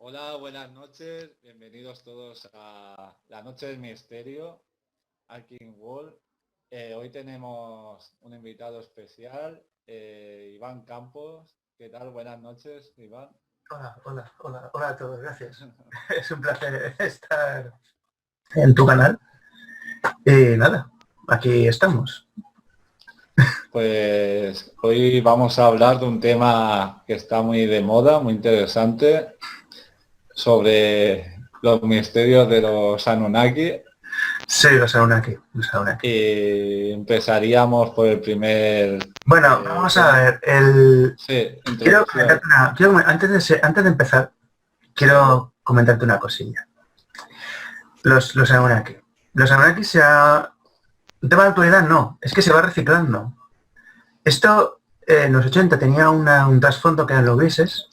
Hola, buenas noches, bienvenidos todos a la Noche del Misterio, aquí en World. Hoy tenemos un invitado especial, Iván Campos. ¿Qué tal? Buenas noches, Iván. Hola a todos, gracias. Es un placer estar en tu canal. Y nada, aquí estamos. Pues hoy vamos a hablar de un tema que está muy de moda, muy interesante, sobre los misterios de los Anunnaki. Sí, los Anunnaki. Y empezaríamos por el primer Bueno, vamos a tema. ver. Sí, Quiero introducción. comentarte antes de empezar, quiero comentarte una cosilla. Los Anunnaki. Los Anunnaki un tema de actualidad no, es que se va reciclando. Esto en los 80 tenía un trasfondo que eran los grises.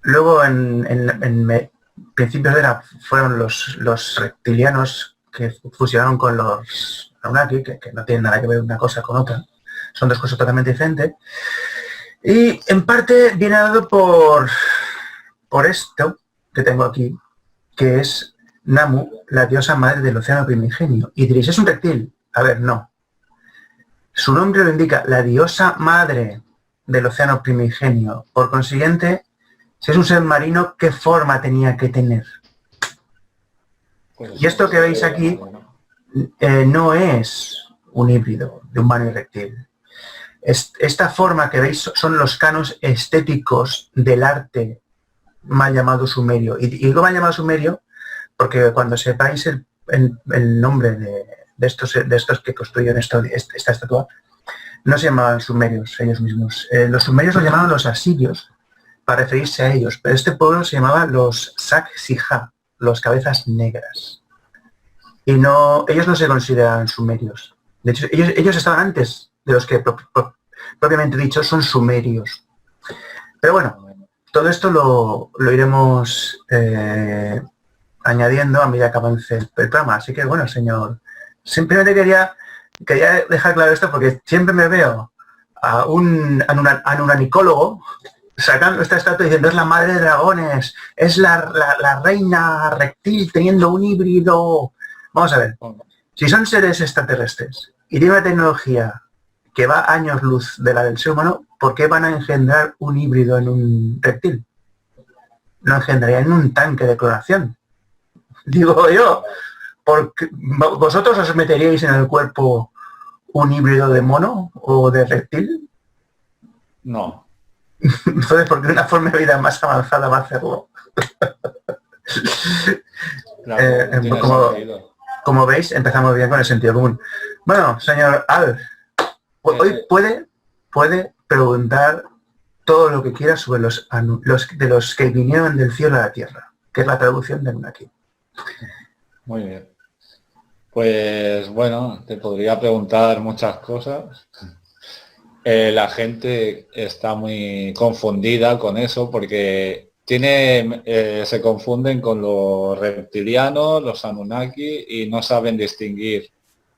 Luego en principios de fueron los reptilianos que fusionaron con los Anunnaki, que no tienen nada que ver una cosa con otra. Son dos cosas totalmente diferentes. Y en parte viene dado por esto que tengo aquí, que es Namu, la diosa madre del océano primigenio. Y diréis, ¿es un reptil? A ver, no. Su nombre lo indica, la diosa madre del océano primigenio. Por consiguiente, si es un ser marino, ¿qué forma tenía que tener? Pues Y esto que veis aquí no es un híbrido de humano y reptil. Esta forma que veis son los canos estéticos del arte mal llamado sumerio. Y digo mal llamado sumerio porque cuando sepáis el nombre de estos que construyeron esta estatua, no se llamaban sumerios ellos mismos. Los sumerios los llamaban los asirios para referirse a ellos, pero este pueblo se llamaba los Sacsayhuamán, los cabezas negras. Y ellos no se consideran sumerios. De hecho, ellos estaban antes de los que propiamente dicho son sumerios. Pero bueno, todo esto lo iremos añadiendo a medida que avance el programa. Así que bueno, señor, simplemente quería dejar claro esto porque siempre me veo a un anunanicólogo sacando esta estatua diciendo es la madre de dragones, es la reina reptil teniendo un híbrido. Vamos a ver, si son seres extraterrestres y tienen una tecnología que va a años luz de la del ser humano, ¿por qué van a engendrar un híbrido en un reptil? Lo engendrarían en un tanque de clonación. Digo yo, porque ¿vosotros os meteríais en el cuerpo un híbrido de mono o de reptil? No. Entonces, ¿por qué una forma de vida más avanzada va a hacerlo? Claro, como veis, empezamos bien con el sentido común. Bueno, señor Al, hoy puede preguntar todo lo que quiera sobre de los que vinieron del cielo a la tierra, que es la traducción de Anunnaki. Muy bien. Pues bueno, te podría preguntar muchas cosas. La gente está muy confundida con eso porque se confunden con los reptilianos, los Anunnaki y no saben distinguir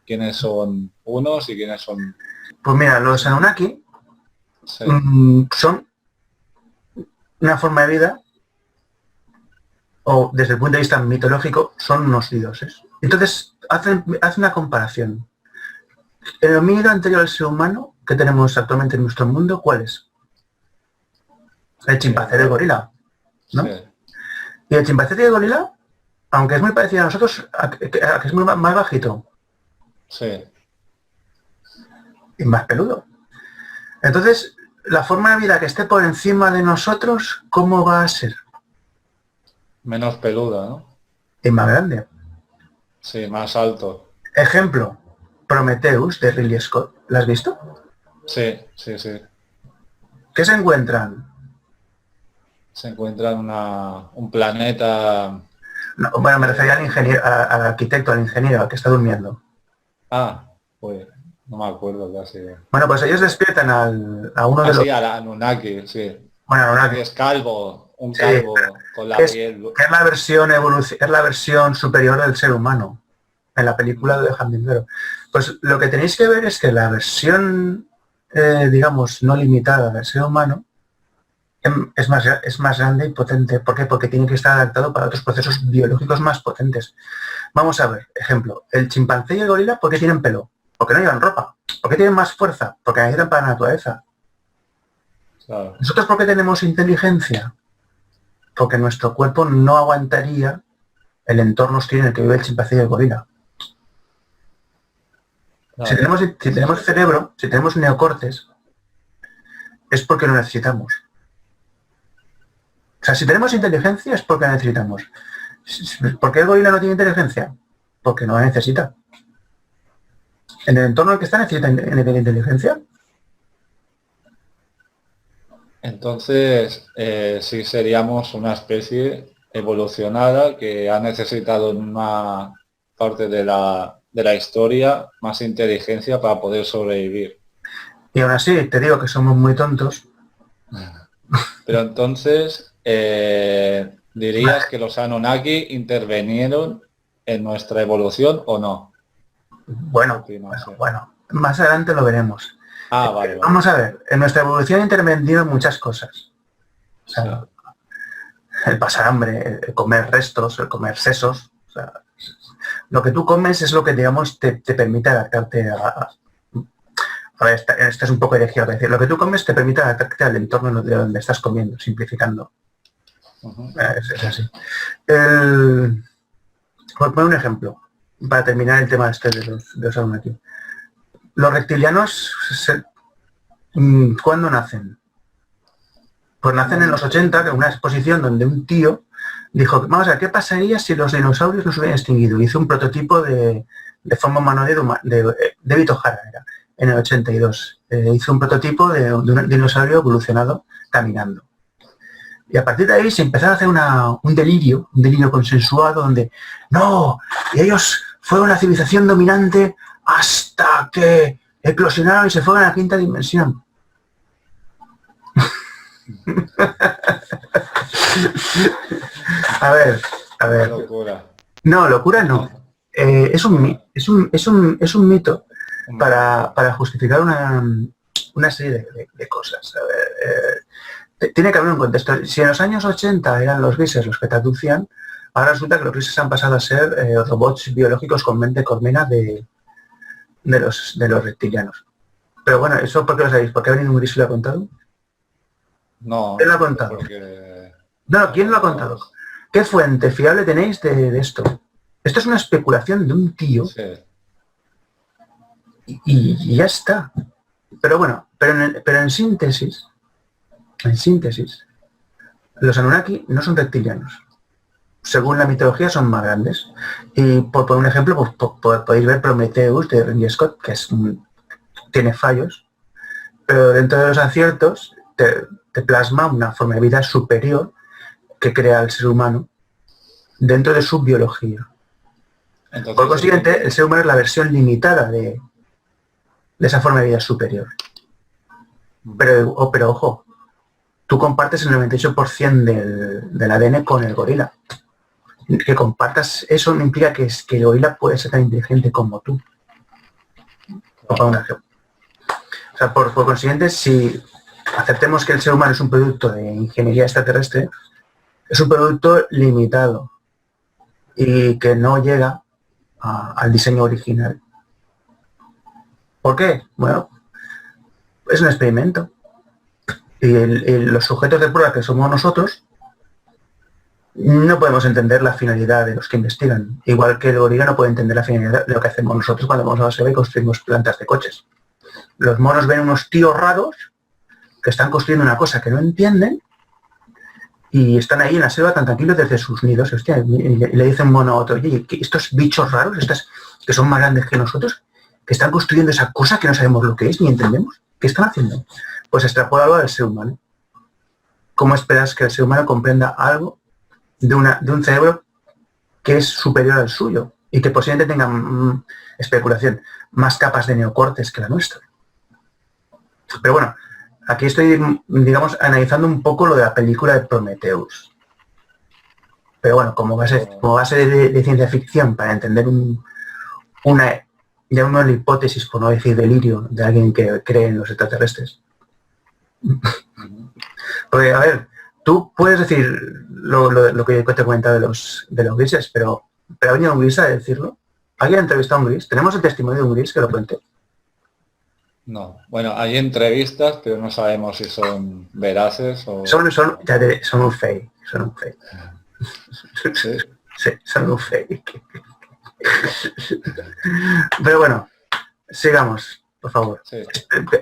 quiénes son unos y quiénes son... Pues mira, los Anunnaki Sí. Son una forma de vida, o desde el punto de vista mitológico, son unos dioses. Entonces, hacen una comparación. El homínido anterior al ser humano que tenemos actualmente en nuestro mundo, ¿cuál es? El chimpancé de gorila, ¿no? Sí. Y el chimpancé de gorila, aunque es muy parecido a nosotros, que es muy más bajito. Sí. Y más peludo. Entonces, la forma de vida que esté por encima de nosotros, ¿cómo va a ser? Menos peluda, ¿no? Y más grande. Sí, más alto. Ejemplo, Prometheus de Ridley Scott. ¿La has visto? Sí. ¿Qué se encuentran? Se encuentra un planeta... No, bueno, me refería al ingeniero, al arquitecto, al ingeniero, al que está durmiendo. Ah, pues no me acuerdo casi. Bueno, pues ellos despiertan a uno de los... Sí, a la Anunnaki, sí. Bueno, Anunnaki es calvo, un calvo con la piel... Que es la versión superior del ser humano en la película de Jardinero. Pues lo que tenéis que ver es que la versión, digamos, no limitada del ser humano es más grande y potente. ¿Por qué? Porque tiene que estar adaptado para otros procesos biológicos más potentes. Vamos a ver, ejemplo, el chimpancé y el gorila, ¿por qué tienen pelo? Porque no llevan ropa. ¿Por qué tienen más fuerza? Porque necesitan para la naturaleza. Claro. ¿Nosotros por qué tenemos inteligencia? Porque nuestro cuerpo no aguantaría el entorno hostil en el que vive el chimpancé y el gorila. Claro. Si tenemos cerebro, si tenemos neocortes, es porque lo necesitamos. O sea, si tenemos inteligencia es porque la necesitamos. ¿Por qué el gorila no tiene inteligencia? Porque no la necesita. ¿En el entorno en el que está necesita inteligencia? Entonces, sí seríamos una especie evolucionada que ha necesitado en una parte de la historia más inteligencia para poder sobrevivir. Y aún así, te digo que somos muy tontos. Pero entonces, ¿dirías que los Anunnaki intervinieron en nuestra evolución o no? Bueno, más adelante lo veremos. Vale. Vamos a ver, en nuestra evolución han intervenido muchas cosas. O sea, sí. El pasar hambre, el comer restos, el comer sesos. O sea, lo que tú comes es lo que, digamos, te permite adaptarte a ver, esto es un poco herejía, decir, lo que tú comes te permite adaptarte al entorno de donde estás comiendo, simplificando. Es así. Por poner un ejemplo, para terminar el tema este de los Anunnaki. Los reptilianos, ¿cuándo nacen? Pues nacen en los 80, en una exposición donde un tío dijo, vamos a ver, ¿qué pasaría si los dinosaurios no se hubieran extinguido? Hizo un prototipo de forma humanoide de David O'Hara, era, en el 82. Hizo un prototipo de un dinosaurio evolucionado caminando. Y a partir de ahí se empezó a hacer un delirio consensuado donde, no, y ellos fueron la civilización dominante hasta que eclosionaron y se fueron a la quinta dimensión. A ver. Locura. No, locura no. Es un mito para justificar una serie de cosas. A ver, tiene que haber un contexto. Si en los años 80 eran los grises los que traducían, ahora resulta que los grises han pasado a ser robots biológicos con mente colmena de los reptilianos. Pero bueno, ¿eso por qué lo sabéis? ¿Por qué ha venido un gris y lo ha contado? No. ¿Quién lo ha contado? Porque... No, ¿quién lo ha contado? ¿Qué fuente fiable tenéis de esto? Esto es una especulación de un tío. Sí. Y ya está. Pero bueno, pero en síntesis, los Anunnaki no son reptilianos. Según la mitología son más grandes. Y por un ejemplo, pues, podéis ver Prometheus de Ridley Scott, que tiene fallos, pero dentro de los aciertos te plasma una forma de vida superior que crea al ser humano dentro de su biología. Entonces, por consiguiente, el ser humano es la versión limitada de esa forma de vida superior. Pero ojo, tú compartes el 98% del ADN con el gorila. Que compartas eso no implica que el gorila puede ser tan inteligente como tú. O sea, por consiguiente, si aceptemos que el ser humano es un producto de ingeniería extraterrestre, es un producto limitado y que no llega al diseño original. ¿Por qué? Bueno, es un experimento. Y los sujetos de prueba que somos nosotros no podemos entender la finalidad de los que investigan. Igual que el gorila no puede entender la finalidad de lo que hacemos nosotros cuando vamos a la selva y construimos plantas de coches. Los monos ven unos tíos raros que están construyendo una cosa que no entienden y están ahí en la selva tan tranquilos desde sus nidos. Hostia, y le dicen un mono a otro, oye, estos bichos raros, que son más grandes que nosotros, que están construyendo esa cosa que no sabemos lo que es ni entendemos, ¿qué están haciendo? Pues extrapolado al ser humano. ¿Cómo esperas que el ser humano comprenda algo de un cerebro que es superior al suyo y que posiblemente tenga, especulación, más capas de neocortes que la nuestra? Pero bueno, aquí estoy, digamos, analizando un poco lo de la película de Prometheus. Pero bueno, como base de ciencia ficción, para entender una hipótesis, por no decir delirio, de alguien que cree en los extraterrestres. Porque, a ver, tú puedes decir lo que te he comentado de los grises, pero ¿ha venido un gris a decirlo? ¿Alguien ha entrevistado a un gris? ¿Tenemos el testimonio de un gris que lo cuente? No. Bueno, hay entrevistas, pero no sabemos si son veraces o... Son un fake. Son un fake. Sí. Sí, son un fake. Pero bueno, sigamos, por favor. Sí.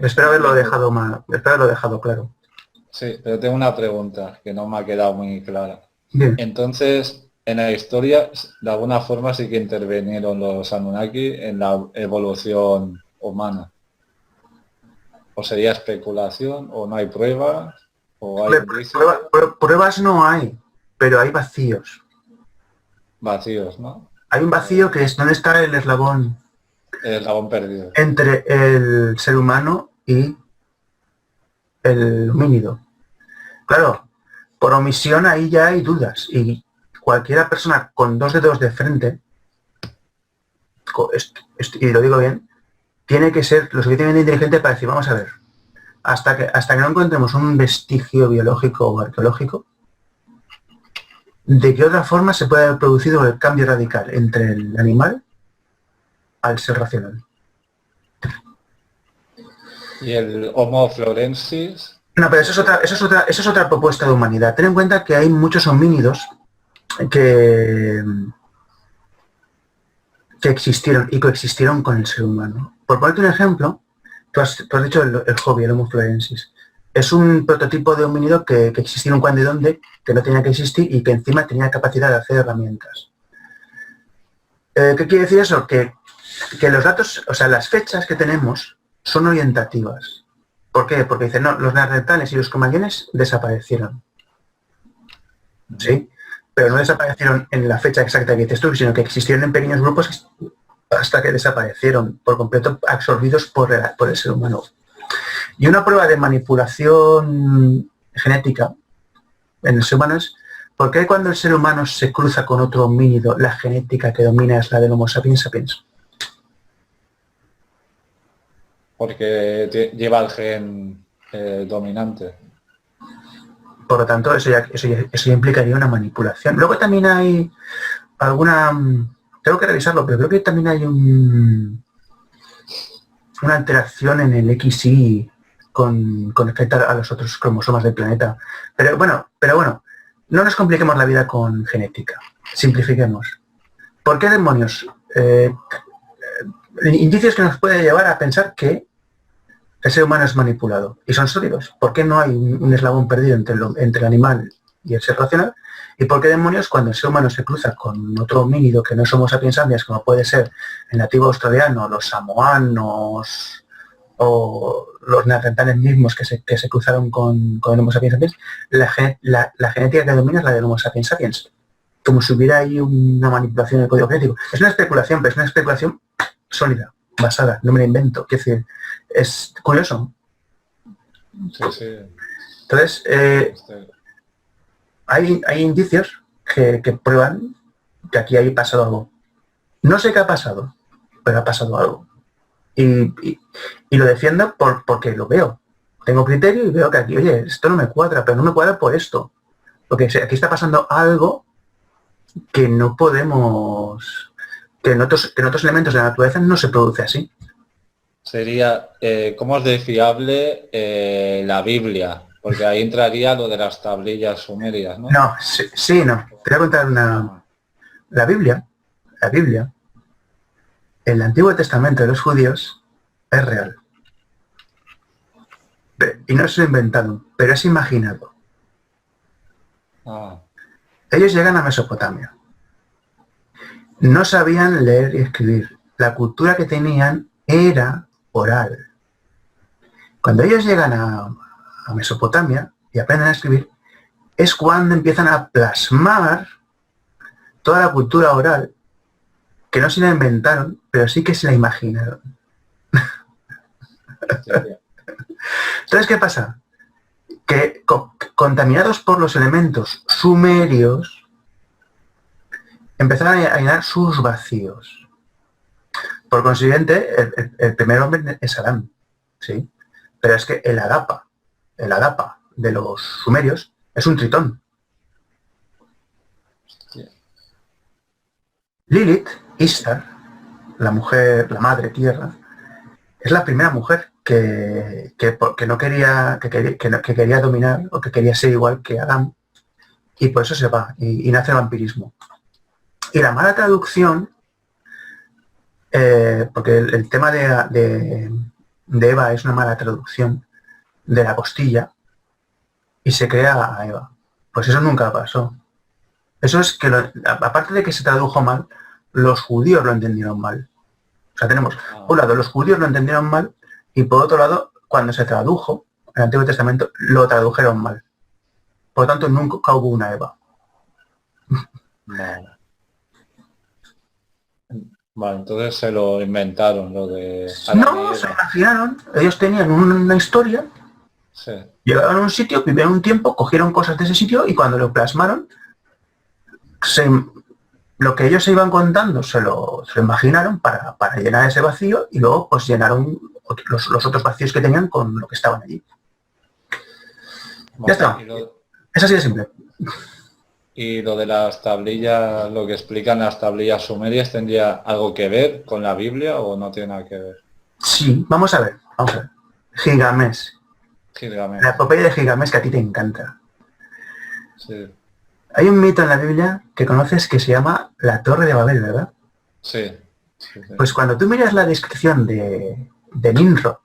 Espero haberlo dejado mal, espero haberlo dejado claro. Sí, pero tengo una pregunta que no me ha quedado muy clara. Bien. Entonces, en la historia, de alguna forma sí que intervinieron los Anunnaki en la evolución humana. ¿O sería especulación? ¿O no hay pruebas? ¿O hay indicios? Pruebas no hay, pero hay vacíos. Vacíos, ¿no? Hay un vacío que es donde está el eslabón El eslabón perdido. entre el ser humano y el homínido. Claro, por omisión ahí ya hay dudas y cualquiera persona con 2 dedos de frente, y lo digo bien, tiene que ser lo suficientemente inteligente para decir, vamos a ver, hasta que no encontremos un vestigio biológico o arqueológico, ¿de qué otra forma se puede haber producido el cambio radical entre el animal al ser racional? ¿Y el Homo florensis? No, pero eso es otra propuesta de humanidad. Ten en cuenta que hay muchos homínidos que existieron y coexistieron con el ser humano. Por ponerte un ejemplo, tú has dicho el hobby, el Homo florensis. Es un prototipo de homínido que existía un cuando y donde, que no tenía que existir y que encima tenía capacidad de hacer herramientas. ¿Qué quiere decir eso? Que los datos, o sea, las fechas que tenemos son orientativas. ¿Por qué? Porque dicen, no, los neandertales y los cromañones desaparecieron. ¿Sí? Pero no desaparecieron en la fecha exacta que dices tú, sino que existieron en pequeños grupos hasta que desaparecieron por completo, absorbidos por el ser humano. Y una prueba de manipulación genética en el ser humano es ¿por qué cuando el ser humano se cruza con otro homínido la genética que domina es la del Homo sapiens sapiens? Porque lleva el gen dominante. Por lo tanto, eso ya implicaría una manipulación. Luego también hay alguna... Tengo que revisarlo, pero creo que también hay una alteración en el XY con respecto a los otros cromosomas del planeta. Pero bueno, no nos compliquemos la vida con genética. Simplifiquemos. ¿Por qué demonios? Indicios que nos pueden llevar a pensar que el ser humano es manipulado y son sólidos. ¿Por qué no hay un eslabón perdido entre el animal y el ser racional? ¿Y por qué demonios cuando el ser humano se cruza con otro homínido que no somos sapiens sapiens, como puede ser el nativo australiano, los samoanos o los neandertales mismos que se cruzaron con el Homo sapiens sapiens, la genética que domina es la del Homo sapiens sapiens? Como si hubiera ahí una manipulación del código genético. Es una especulación, pero es una especulación sólida, basada, no me la invento. Quiero decir, es curioso. Sí, sí. Entonces, hay indicios que prueban que aquí ha pasado algo. No sé qué ha pasado, pero ha pasado algo. Y lo defiendo porque lo veo. Tengo criterio y veo que aquí, oye, esto no me cuadra, pero no me cuadra por esto. Porque aquí está pasando algo que no podemos... que en otros elementos de la naturaleza no se produce así. Sería, ¿cómo es de fiable la Biblia? Porque ahí entraría lo de las tablillas sumerias, ¿no? No, sí, no. Te voy a contar una... La Biblia, el Antiguo Testamento de los judíos es real. Y no se lo inventaron, pero es imaginado. Ah. Ellos llegan a Mesopotamia. No sabían leer y escribir. La cultura que tenían era oral. Cuando ellos llegan a Mesopotamia y aprenden a escribir, es cuando empiezan a plasmar toda la cultura oral, que no se la inventaron, pero sí que se la imaginaron. Entonces, ¿qué pasa? Que contaminados por los elementos sumerios, empezaron a llenar sus vacíos. Por consiguiente, el primer hombre es Adán, ¿sí? Pero es que el Adapa de los sumerios es un tritón. Lilith, Ishtar, la mujer, la madre tierra, es la primera mujer que no quería, que quería dominar o que quería ser igual que Adán, y por eso se va y nace el vampirismo. Y la mala traducción, porque el tema de Eva es una mala traducción de la costilla y se crea a Eva. Pues eso nunca pasó. Eso es que, aparte de que se tradujo mal, los judíos lo entendieron mal. O sea, tenemos, por un lado, los judíos lo entendieron mal y por otro lado, cuando se tradujo, en el Antiguo Testamento, lo tradujeron mal. Por lo tanto, nunca hubo una Eva. Vale. Vale, entonces se lo inventaron, lo de... No, se imaginaron. Ellos tenían una historia, sí. Llegaron a un sitio, vivieron un tiempo, cogieron cosas de ese sitio y cuando lo plasmaron, lo que ellos se iban contando se lo imaginaron para llenar ese vacío y luego pues llenaron los otros vacíos que tenían con lo que estaban allí. Vale, ya está. Es así de simple. Y lo de las tablillas, lo que explican las tablillas sumerias, ¿tendría algo que ver con la Biblia o no tiene nada que ver? Sí, vamos a ver. Gilgamesh. La epopeya de Gilgamesh que a ti te encanta. Sí. Hay un mito en la Biblia que conoces que se llama la Torre de Babel, ¿verdad? Sí. Pues cuando tú miras la descripción de Nimrod,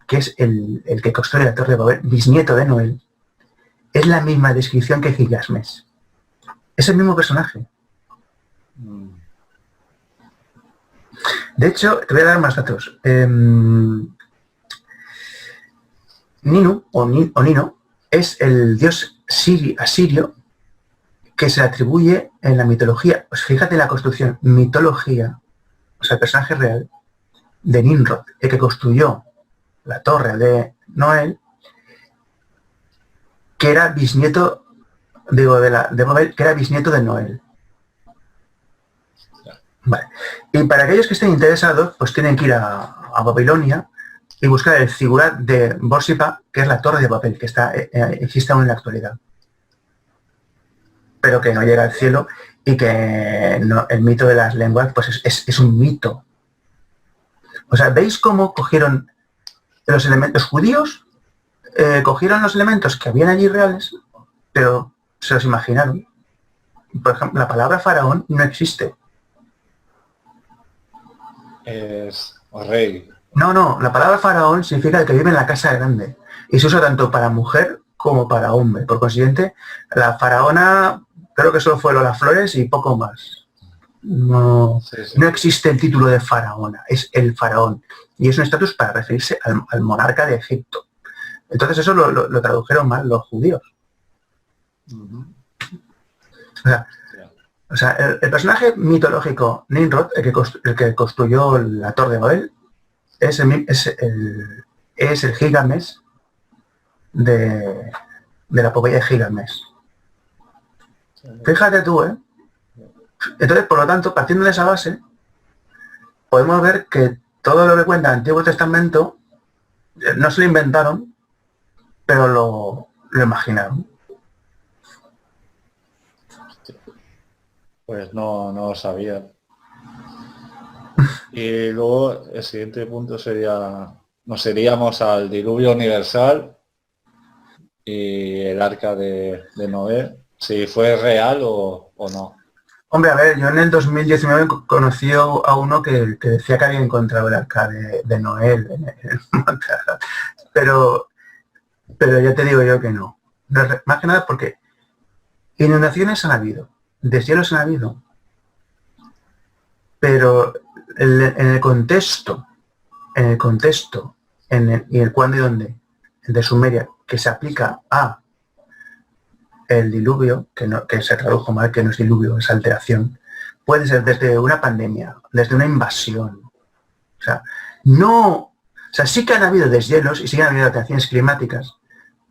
que es el que construye la Torre de Babel, bisnieto de Noé, es la misma descripción que Gilgamesh. Es el mismo personaje. De hecho, te voy a dar más datos. Ninu, o Nino, es el dios asirio que se le atribuye en la mitología. Pues fíjate en la construcción, mitología, o sea, el personaje real de Nimrod, el que construyó la torre de Noé, que era bisnieto, de Babel, que era bisnieto de Noé. Vale. Y para aquellos que estén interesados, pues tienen que ir a Babilonia y buscar el figurat de Bórsipa, que es la Torre de Babel, que existe aún en la actualidad. Pero que no llega al cielo y que el mito de las lenguas pues es un mito. O sea, ¿veis cómo cogieron los elementos judíos? Cogieron los elementos que habían allí reales, pero se los imaginaron. Por ejemplo, la palabra faraón no existe. Es rey. No, la palabra faraón significa el que vive en la casa grande. Y se usa tanto para mujer como para hombre. Por consiguiente, la faraona creo que solo fue Lola Flores y poco más. No existe el título de faraona, es el faraón. Y es un estatus para referirse al monarca de Egipto. Entonces eso lo tradujeron mal los judíos. O sea, el personaje mitológico Nimrod, el que construyó la Torre de Babel, es el Gilgamesh de la epopeya de Gilgamesh. Fíjate tú, ¿eh? Entonces, por lo tanto, partiendo de esa base, podemos ver que todo lo que cuenta el Antiguo Testamento no se lo inventaron, pero lo imaginaron. Pues no lo sabía. Y luego el siguiente punto sería, nos iríamos al diluvio universal y el arca de Noé, si fue real o no. Hombre, a ver, yo en el 2019 conocí a uno que decía que había encontrado el arca de Noé en el pero ya te digo yo que no. Más que nada porque inundaciones han habido, deshielos han habido, pero en el contexto, y el cuándo y dónde de Sumeria, que se aplica a el diluvio, que se tradujo mal, que no es diluvio, es alteración, puede ser desde una pandemia, desde una invasión. Sí que han habido deshielos y sí que han habido alteraciones climáticas,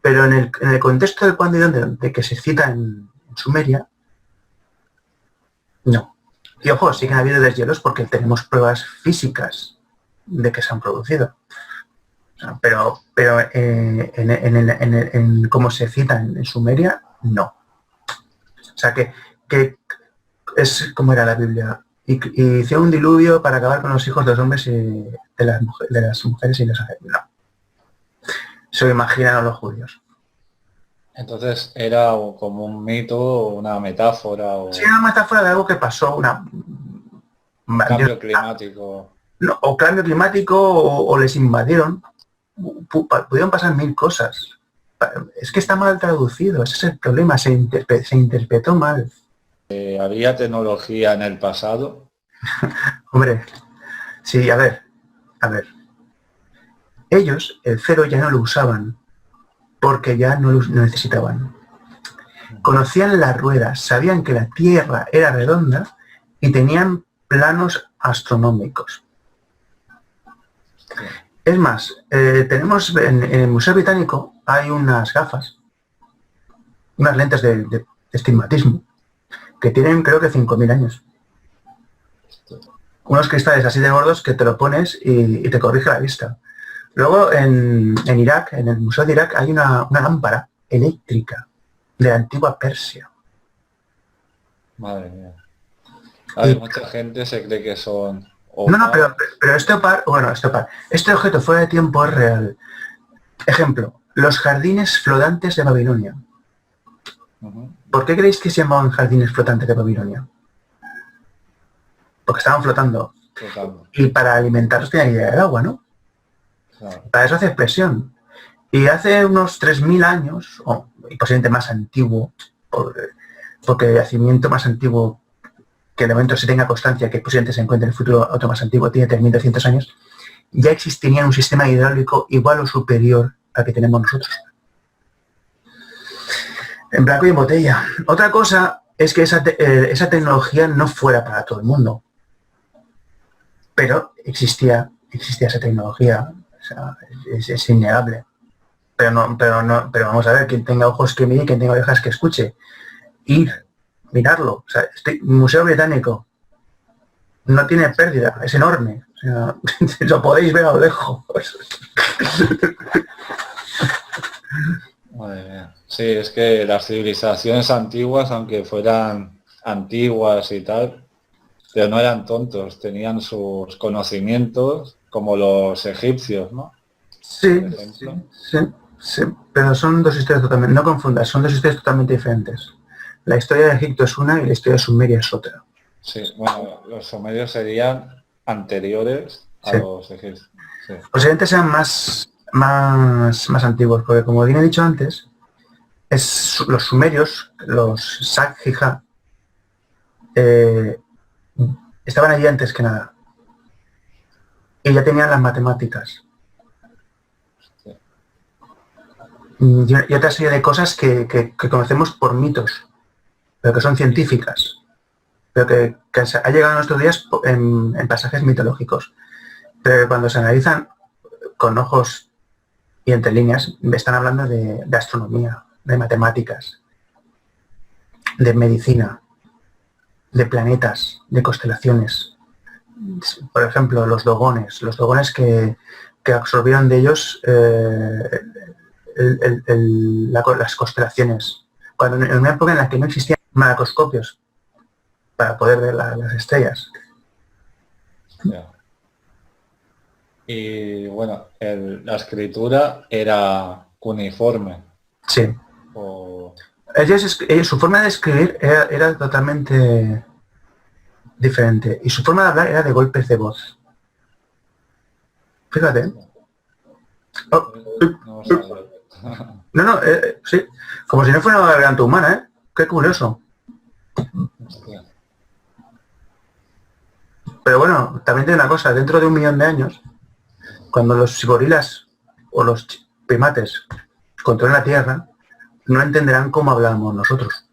pero en el contexto del cuándo y dónde de que se cita en Sumeria, no. Y ojo, sí que han habido deshielos porque tenemos pruebas físicas de que se han producido. Pero en cómo se cita en Sumeria, no. O sea, que es como era la Biblia. Y hizo un diluvio para acabar con los hijos de los hombres y de las mujeres y los ángeles. No. Se lo imaginan los judíos. Entonces era como un mito, una metáfora o Sí, era una metáfora de algo que pasó, cambio climático. No, o cambio climático o les invadieron. Pudieron pasar mil cosas. Es que está mal traducido, ese es el problema, se interpretó mal. ¿Había tecnología en el pasado? Hombre, sí, a ver. Ellos el cero ya no lo usaban porque ya no lo necesitaban. Conocían las ruedas, sabían que la Tierra era redonda y tenían planos astronómicos. Es más, tenemos en el Museo Británico hay unas gafas, unas lentes de estigmatismo, que tienen creo que 5.000 años. Unos cristales así de gordos que te lo pones y te corrige la vista. Luego en Irak, en el Museo de Irak, hay una lámpara eléctrica de la antigua Persia. Madre mía. Hay mucha gente se cree que son... No, pero este objeto fuera de tiempo es real. Ejemplo, los jardines flotantes de Babilonia. ¿Por qué creéis que se llamaban jardines flotantes de Babilonia? Porque estaban flotando. Y para alimentarlos tenían que ir al agua, ¿no? Claro. Para eso hace expresión. Y hace unos 3.000 años, y posiblemente más antiguo, porque el yacimiento más antiguo que de momento se tenga constancia que posiblemente se encuentre en el futuro otro más antiguo, tiene 3.200 años, ya existiría un sistema hidráulico igual o superior al que tenemos nosotros. En blanco y en botella. Otra cosa es que esa tecnología no fuera para todo el mundo. Pero existía esa tecnología. O sea, es innegable. Pero vamos a ver, quien tenga ojos que mire y quien tenga orejas que escuche. Ir, mirarlo. O sea, Museo Británico no tiene pérdida, es enorme. O sea, lo podéis ver a lo lejos. Madre mía. Sí, es que las civilizaciones antiguas, aunque fueran antiguas y tal, pero no eran tontos, tenían sus conocimientos como los egipcios, ¿no? Sí, pero son dos historias totalmente, no confundas, son dos historias totalmente diferentes. La historia de Egipto es una y la historia de Sumeria es otra. Sí, bueno, los sumerios serían anteriores a los egipcios. Sí. Posiblemente sean más antiguos, porque como bien he dicho antes, los sumerios, los Saghija, estaban allí antes que nada. Y ya tenían las matemáticas. Sí. Y otra serie de cosas que conocemos por mitos, pero que son científicas, pero que ha llegado a nuestros días en pasajes mitológicos. Pero cuando se analizan con ojos y entre líneas, están hablando de astronomía, de matemáticas, de medicina, de planetas, de constelaciones. Por ejemplo, los dogones que absorbieron de ellos las constelaciones. Cuando en una época en la que no existían macroscopios para poder ver las estrellas. Yeah. Y bueno, la escritura era cuneiforme. Sí. Su forma de escribir era totalmente diferente. Y su forma de hablar era de golpes de voz. Fíjate. Sí. Como si no fuera una garganta humana, ¿eh? Qué curioso. Pero bueno, también tiene una cosa. Dentro de 1.000.000 de años, cuando los gorilas o los primates controlen la Tierra, no entenderán cómo hablamos nosotros.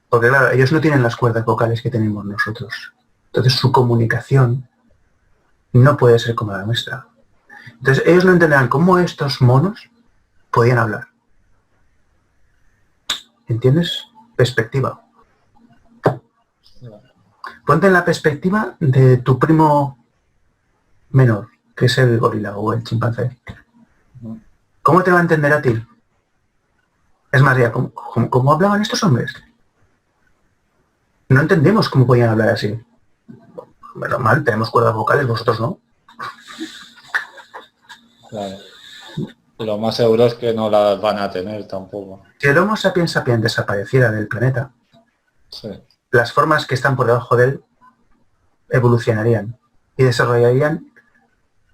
Porque claro, ellos no tienen las cuerdas vocales que tenemos nosotros. Entonces su comunicación no puede ser como la nuestra. Entonces ellos no entenderán cómo estos monos podían hablar. ¿Entiendes? Perspectiva. Ponte en la perspectiva de tu primo menor, que es el gorila o el chimpancé. ¿Cómo te va a entender a ti? Es más, ya, ¿cómo hablaban estos hombres? No entendemos cómo podían hablar así. Bueno, mal, tenemos cuerdas vocales, vosotros no. Claro. Lo más seguro es que no las van a tener tampoco. Si el Homo sapiens sapiens desapareciera del planeta, Sí. las formas que están por debajo de él evolucionarían y desarrollarían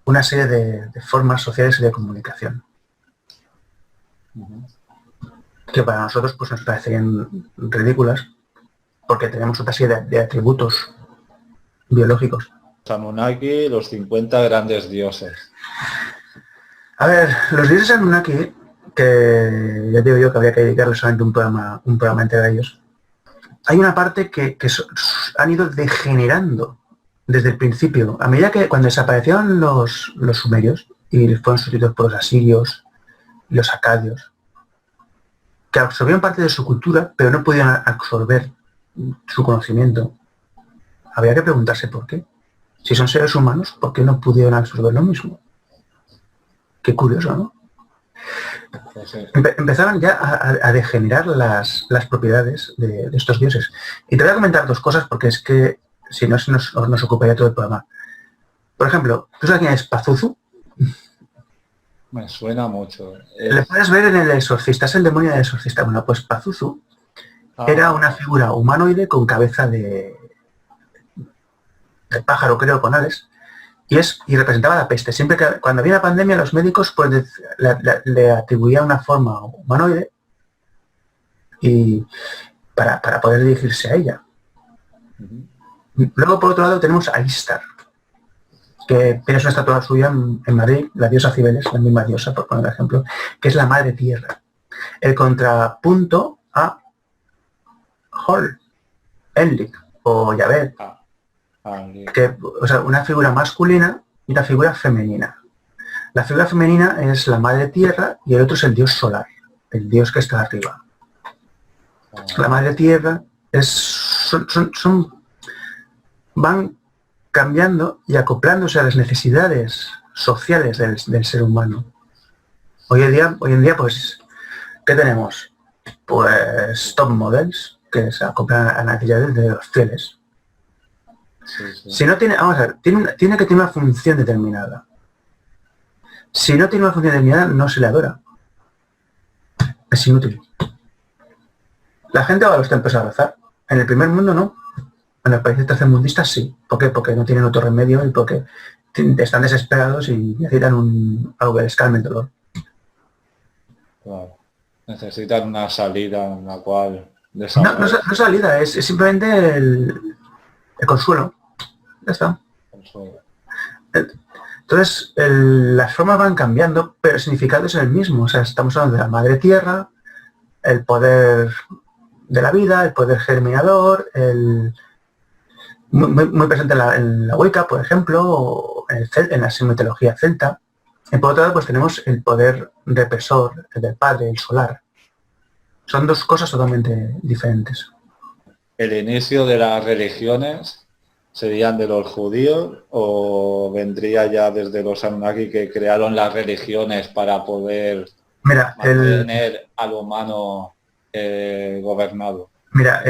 una serie de formas sociales y de comunicación. Que para nosotros pues nos parecerían ridículas porque tenemos otra serie de atributos biológicos. Anunnaki, los 50 grandes dioses. A ver, los dioses Anunnaki, que ya digo yo que habría que dedicarle solamente un programa entero a ellos, hay una parte que han ido degenerando desde el principio. A medida que cuando desaparecieron los sumerios y fueron sustituidos por los asirios y los acadios, que absorbieron parte de su cultura, pero no podían absorber su conocimiento. Habría que preguntarse por qué. Si son seres humanos, ¿por qué no pudieron absorber lo mismo? Qué curioso, ¿no? Pues sí. Empezaban ya a degenerar las propiedades de estos dioses. Y te voy a comentar dos cosas porque es que si no nos ocuparía todo el programa. Por ejemplo, ¿tú sabes quién es Pazuzu? Me suena mucho. Le puedes ver en El Exorcista, es el demonio del Exorcista. Bueno, pues Pazuzu era una figura humanoide con cabeza de pájaro, creo, con alas, y representaba la peste. Siempre que cuando había una pandemia, los médicos pues le atribuían una forma humanoide y para poder dirigirse a ella. Luego, por otro lado, tenemos a Ishtar, que tienes una estatua suya en Madrid, la diosa Cibeles, la misma diosa, por poner un ejemplo, que es la madre tierra. El contrapunto a Hol, Enlik o Yahvé, que, o sea, una figura masculina y una figura femenina. La figura femenina es la madre tierra y el otro es el dios solar, el dios que está arriba. La madre tierra van cambiando y acoplándose a las necesidades sociales del ser humano. Hoy en día, pues, ¿qué tenemos? Pues top models que se acoplan a las necesidades de los fieles. Sí. Si no tiene, vamos a ver, tiene que tener una función determinada. Si no tiene una función determinada, no se le adora. Es inútil. La gente ahora lo está empezando a rezar. En el primer mundo no. En los países tercermundistas sí. ¿Por qué? Porque no tienen otro remedio y porque están desesperados y necesitan algo que les calme el dolor. Claro. Necesitan una salida en la cual... No salida, es simplemente el consuelo. Ya está. Consuelo. Entonces, las formas van cambiando, pero el significado es el mismo. O sea, estamos hablando de la madre tierra, el poder de la vida, el poder germinador, muy presente en la Wicca, por ejemplo, o en la mitología celta. Y por otro lado, pues tenemos el poder represor, el del padre, el solar. Son dos cosas totalmente diferentes. ¿El inicio de las religiones serían de los judíos o vendría ya desde los Anunnaki que crearon las religiones para poder mantener al humano gobernado? Mira,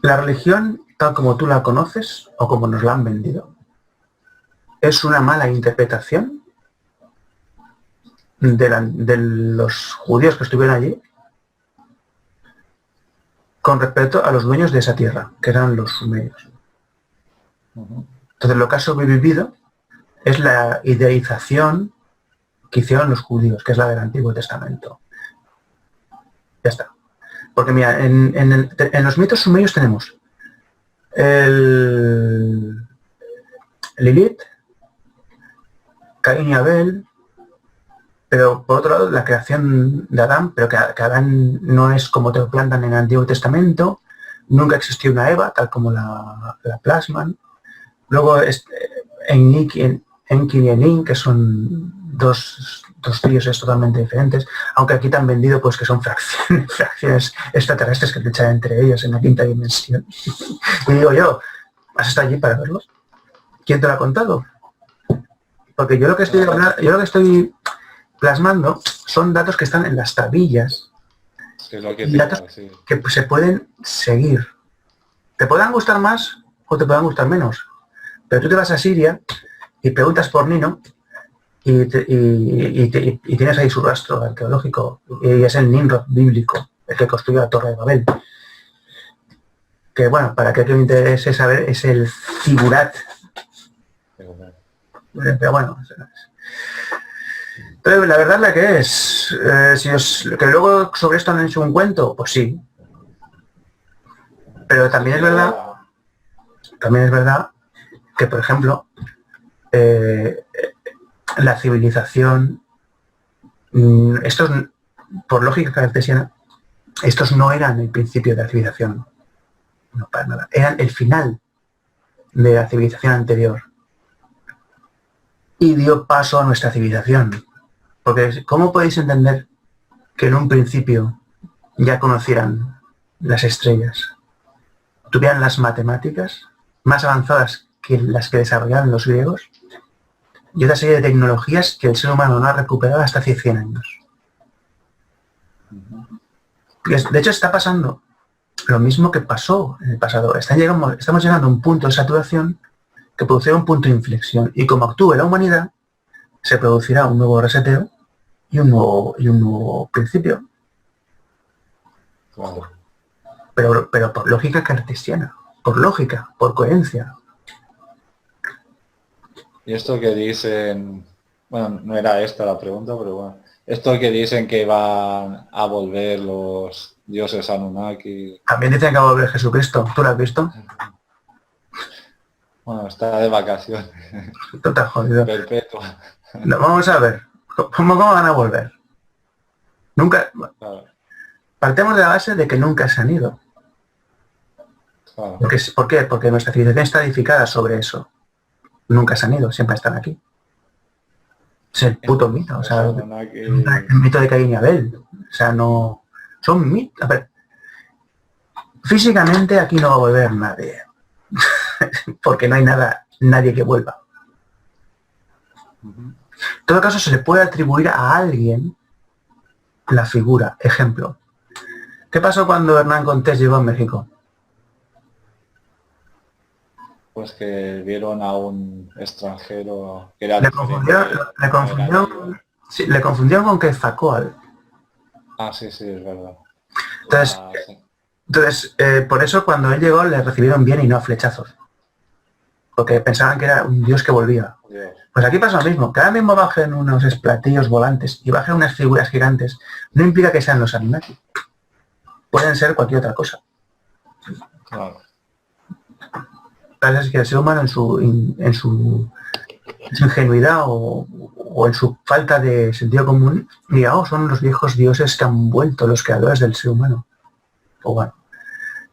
la religión, tal como tú la conoces o como nos la han vendido, es una mala interpretación de los judíos que estuvieron allí con respecto a los dueños de esa tierra, que eran los sumerios. Entonces, lo que ha sobrevivido es la idealización que hicieron los judíos, que es la del Antiguo Testamento. Ya está. Porque mira, en los mitos sumerios tenemos Lilith, Caín y Abel, pero por otro lado la creación de Adán, pero que Adán no es como te lo plantan en el Antiguo Testamento, nunca existió una Eva, tal como la plasman. Luego Enki y Enin, que son dos dioses totalmente diferentes, aunque aquí te han vendido pues que son fracciones extraterrestres que te echan entre ellos en la quinta dimensión. Y digo yo, ¿has estado allí para verlos? ¿Quién te lo ha contado? porque yo lo que estoy plasmando son datos que están en las tablillas, Es lo que y datos sí. que se pueden seguir. Te podrán gustar más o te podrán gustar menos, pero tú te vas a Siria y preguntas por Nino y tienes ahí su rastro arqueológico, y es el Nimrod bíblico, el que construyó la Torre de Babel. Que bueno, para que me interese saber, es el Ziburat. Pero bueno, entonces, la verdad es la que es. Que luego sobre esto han hecho un cuento, pues sí. Pero también es verdad que, por ejemplo, la civilización, estos, por lógica cartesiana, estos no eran el principio de la civilización. No, para nada. Eran el final de la civilización anterior. Y dio paso a nuestra civilización. Porque ¿cómo podéis entender que en un principio ya conocieran las estrellas? Tuvieran las matemáticas más avanzadas que las que desarrollaron los griegos y otra serie de tecnologías que el ser humano no ha recuperado hasta hace 100 años. De hecho, está pasando lo mismo que pasó en el pasado. Estamos llegando a un punto de saturación que producirá un punto de inflexión. Y como actúe la humanidad, se producirá un nuevo reseteo y un nuevo principio. Claro. Pero por lógica cartesiana, por lógica, por coherencia. Y esto que dicen, bueno, no era esta la pregunta, pero bueno, esto que dicen que van a volver los dioses Anunnaki. También dicen que va a volver Jesucristo. ¿Tú lo has visto? Bueno, está de vacaciones. Tú te has jodido. Perpetua. No, vamos a ver. ¿Cómo van a volver? Nunca. Claro, Partemos de la base de que nunca se han ido. claro. ¿Por qué? Porque nuestra civilización está edificada sobre eso. Nunca se han ido, siempre están aquí. Es el puto mito, o sea, el mito de Caín y Abel. O sea, no... Son mitos. A ver, físicamente aquí no va a volver nadie. Porque no hay nadie que vuelva. En todo caso, se le puede atribuir a alguien la figura. Ejemplo. ¿Qué pasó cuando Hernán Cortés llegó a México? Pues que vieron a un extranjero que era Le confundieron con Quetzalcóatl. Ah, sí, es verdad. Entonces, por eso cuando él llegó le recibieron bien y no a flechazos. Porque pensaban que era un dios que volvía. Dios. Pues aquí pasa lo mismo. Que ahora mismo bajen unos platillos volantes y bajen unas figuras gigantes, no implica que sean los Anunnaki. Pueden ser cualquier otra cosa. Claro. Es que el ser humano en su ingenuidad o en su falta de sentido común, diga, son los viejos dioses que han vuelto, los creadores del ser humano. O bueno,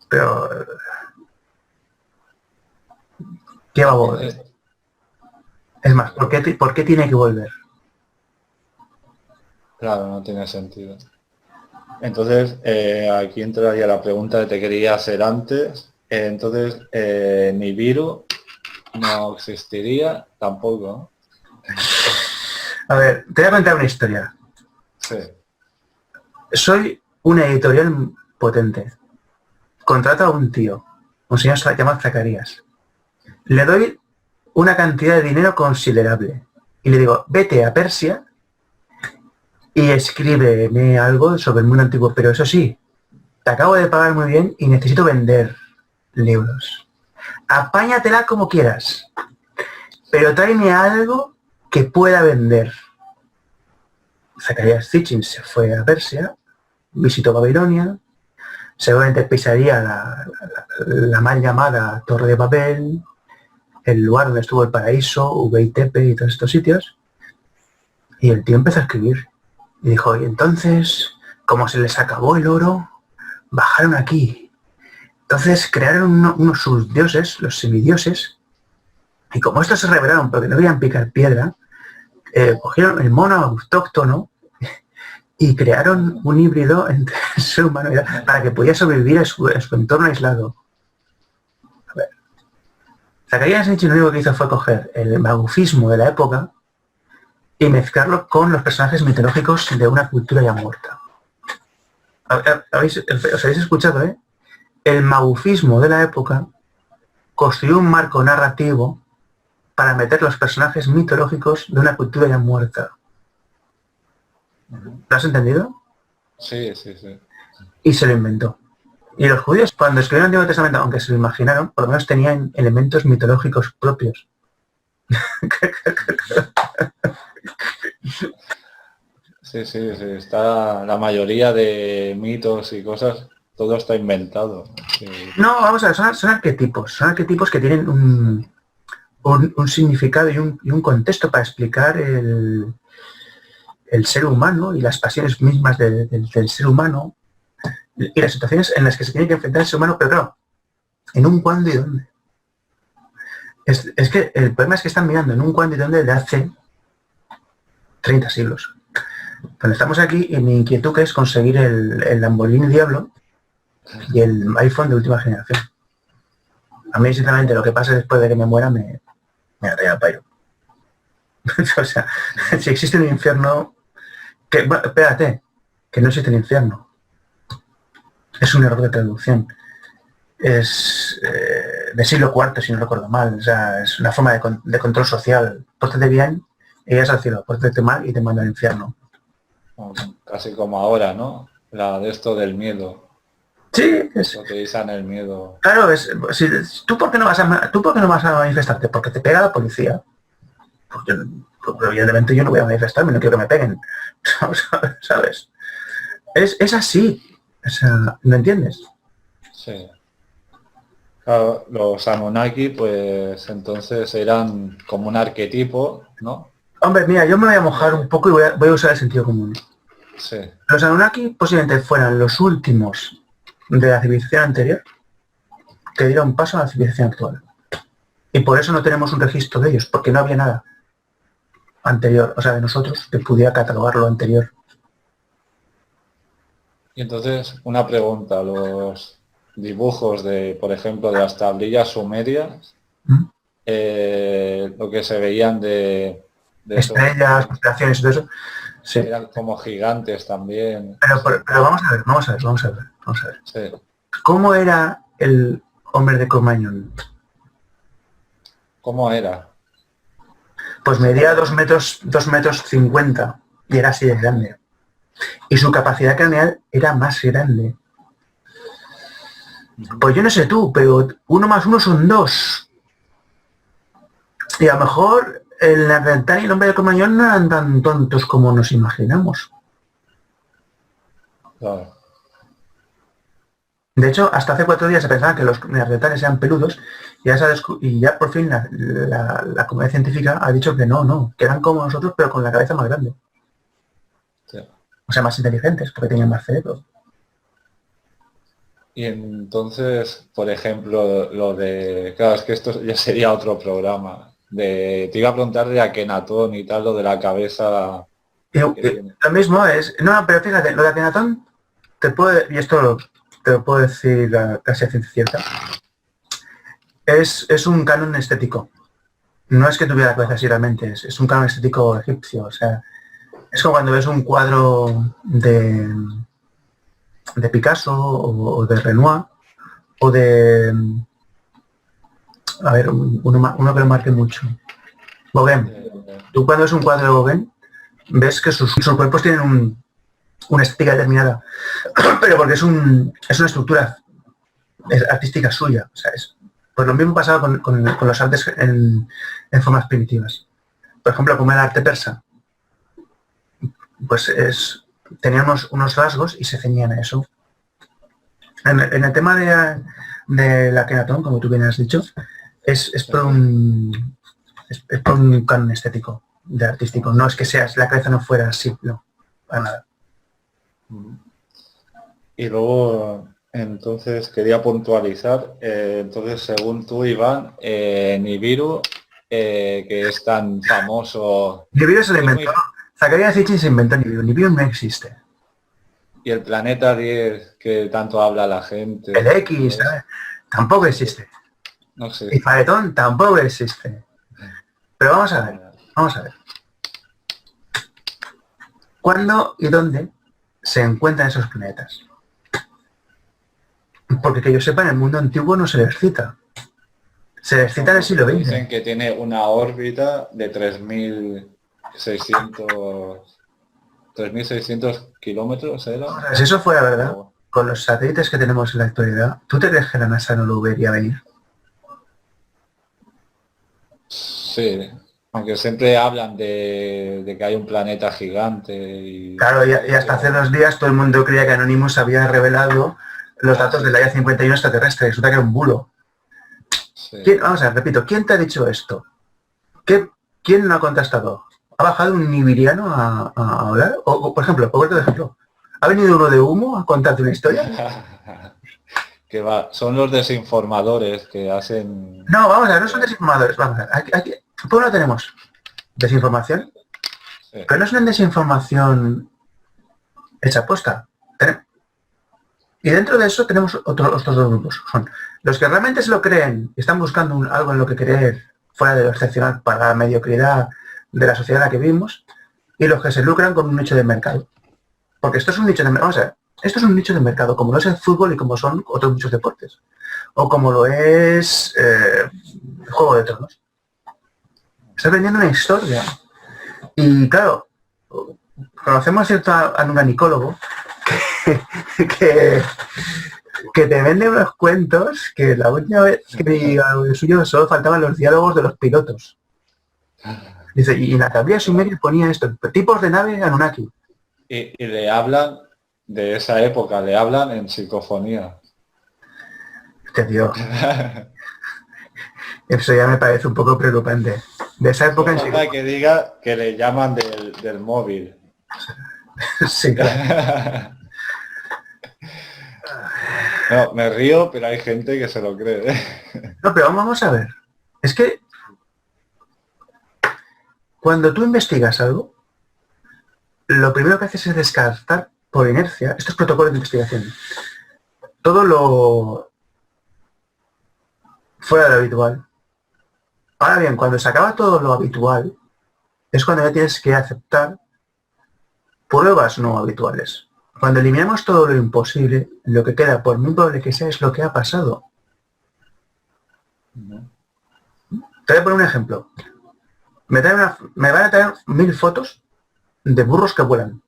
pero ¿qué va a volver? Es más, ¿por qué tiene que volver? Claro, no tiene sentido. Entonces, aquí entraría la pregunta que te quería hacer antes. Entonces, Nibiru no existiría tampoco, ¿no? A ver, te voy a contar una historia. Sí. Soy una editorial potente. Contrato a un tío, un señor llamado Zacarías. Le doy una cantidad de dinero considerable. Y le digo, vete a Persia y escríbeme algo sobre el mundo antiguo. Pero eso sí, te acabo de pagar muy bien y necesito vender libros. Apáñatela como quieras, pero tráeme algo que pueda vender. Zacarías Sitchin se fue a Persia, visitó Babilonia, seguramente pisaría la mal llamada Torre de Babel, el lugar donde estuvo el paraíso, Ubey Tepe y todos estos sitios, y el tío empezó a escribir y dijo, y entonces, como se les acabó el oro, bajaron aquí. Entonces crearon unos sus dioses, los semidioses, y como estos se rebelaron porque no querían picar piedra, cogieron el mono autóctono y crearon un híbrido entre el ser humano y para que pudiera sobrevivir en su entorno aislado. A ver. Zacarías Sitchin lo único que hizo fue coger el magufismo de la época y mezclarlo con los personajes mitológicos de una cultura ya muerta. Os habéis escuchado, ¿eh? El magufismo de la época construyó un marco narrativo para meter los personajes mitológicos de una cultura ya muerta. ¿Lo has entendido? Sí, sí, sí. Y se lo inventó. Y los judíos, cuando escribieron el Antiguo Testamento, aunque se lo imaginaron, por lo menos tenían elementos mitológicos propios. Sí, sí, sí. Está la mayoría de mitos y cosas, todo está inventado. Sí. No, vamos a ver, son arquetipos que tienen un significado y un contexto para explicar el ser humano y las pasiones mismas del ser humano y las situaciones en las que se tiene que enfrentar el ser humano, pero claro, en un cuándo y dónde. Es que el problema es que están mirando en un cuándo y dónde de hace 30 siglos. Cuando estamos aquí, y mi inquietud es conseguir el Lamborghini Diablo y el iPhone de última generación. A mí, sinceramente, lo que pase después de que me muera me atrae al pairo. O sea, si existe un infierno... bueno, espérate, que no existe el infierno. Es un error de traducción. Es de siglo IV, si no recuerdo mal. O sea, es una forma de control social. Pórtate bien y irás al cielo. Pórtate mal y te manda al infierno. Casi como ahora, ¿no? La de esto del miedo. Sí, Utilizan el miedo. Claro, ¿tú por qué no vas a manifestarte? Porque te pega la policía. Pues evidentemente yo no voy a manifestarme, no quiero que me peguen. ¿Sabes? Es así. O sea, ¿no entiendes? Sí. Claro, los Anunnaki, pues entonces eran como un arquetipo, ¿no? Hombre, mira, yo me voy a mojar un poco y voy a usar el sentido común. Sí. Los Anunnaki posiblemente fueran los últimos de la civilización anterior que dieron paso a la civilización actual. Y por eso no tenemos un registro de ellos, porque no había nada anterior, o sea, de nosotros, que pudiera catalogar lo anterior. Y entonces, una pregunta, los dibujos de, por ejemplo, de las tablillas sumerias, lo que se veían de estrellas, constelaciones y todo eso, sí. Eran como gigantes también. Pero vamos a ver. Sí. ¿Cómo era el hombre de Cro-Magnon? ¿Cómo era? Pues medía 2,50 metros y era así de grande. Y su capacidad craneal era más grande. Pues yo no sé tú, pero 1 más 1 son 2. Y a lo mejor el Neandertal y el hombre de Cro-Magnon no eran tan tontos como nos imaginamos. Claro. De hecho, hasta hace 4 días se pensaba que los neandertales eran peludos y ya por fin la comunidad científica ha dicho que no, que eran como nosotros pero con la cabeza más grande. Sí. O sea, más inteligentes porque tenían más cerebro. Y entonces, por ejemplo, lo de... Claro, es que esto ya sería otro programa. Te iba a preguntar de Akenatón y tal, lo de la cabeza... Lo mismo es... No, pero fíjate, lo de Akenatón y esto te lo puedo decir casi a ciencia cierta, es un canon estético. No es que tuviera la cabeza así realmente, es un canon estético egipcio. O sea, es como cuando ves un cuadro de Picasso o de Renoir o de... A ver, uno que lo marque mucho. Gauguin. Tú cuando ves un cuadro de Gauguin, ves que sus cuerpos tienen una estética determinada, pero porque es una estructura artística suya. O sea, pues lo mismo pasaba con los artes en formas primitivas. Por ejemplo, como el arte persa, pues tenían unos rasgos y se ceñían a eso. En el tema de la Akenatón, como tú bien has dicho, es por un canon estético, de artístico. No es que la cabeza no fuera así, no, para nada. Y luego, entonces, quería puntualizar, entonces, según tú, Iván, Nibiru, que es tan famoso... Nibiru se lo inventó. Zakaria Sitchin se inventó Nibiru. Nibiru no existe. Y el planeta 10, que tanto habla la gente... El X, ¿sabes? Tampoco existe. No sé. Y Faretón tampoco existe. Pero vamos a ver. ¿Cuándo y dónde se encuentran esos planetas? Porque que yo sepa, en el mundo antiguo no se les cita. Se les cita en el siglo Dicen XX. que tiene una órbita de 3.600 kilómetros, ¿era? O sea, si eso fuera verdad, O- con los satélites que tenemos en la actualidad, ¿tú te crees que la NASA no lo vería venir? Sí, aunque siempre hablan de que hay un planeta gigante y Claro, de y hasta hace hecho... 2 días todo el mundo creía que Anonymous había revelado los datos Sí, del Área 51 extraterrestre. Resulta que era un bulo. sí. Vamos a ver, repito, ¿quién te ha dicho esto? ¿Quién lo ha contestado? ¿Ha bajado un nibiriano a hablar? Por ejemplo, por ejemplo, ¿ha venido uno de humo a contarte una historia? Que va, son los desinformadores que hacen... No, vamos a ver, no son desinformadores. Vamos a ver, por un lado tenemos desinformación, Sí, pero no es una desinformación hecha aposta. Y dentro de eso tenemos otros dos grupos. Son los que realmente se lo creen y están buscando algo en lo que creer fuera de lo excepcional para la mediocridad de la sociedad en la que vivimos, y los que se lucran con un nicho de mercado. Porque esto es un nicho de mercado. Vamos a ver, esto es un nicho de mercado, como lo es el fútbol y como son otros muchos deportes. O como lo es Juego de Tronos. Estás vendiendo una historia. Y claro, conocemos cierto anuganicólogo que, que te vende unos cuentos que la última vez que vi algo de suyo solo faltaban los diálogos de los pilotos. Dice, y en la tablilla sumeria ponía esto, tipos de nave Anunnaki. y le hablan de esa época, le hablan en psicofonía. Este tío, eso ya me parece un poco preocupante. De esa época Solo en sí. falta que diga que le llaman del móvil. Sí, claro. No, me río, pero hay gente que se lo cree. No, pero vamos a ver. Es que cuando tú investigas algo, lo primero que haces es descartar por inercia estos protocolos de investigación. Todo lo fuera de lo habitual. Ahora bien, cuando se acaba todo lo habitual, es cuando ya tienes que aceptar pruebas no habituales. Cuando eliminamos todo lo imposible, lo que queda, por muy probable que sea, es lo que ha pasado. Te voy a poner un ejemplo. Me van a traer 1000 fotos de burros que vuelan.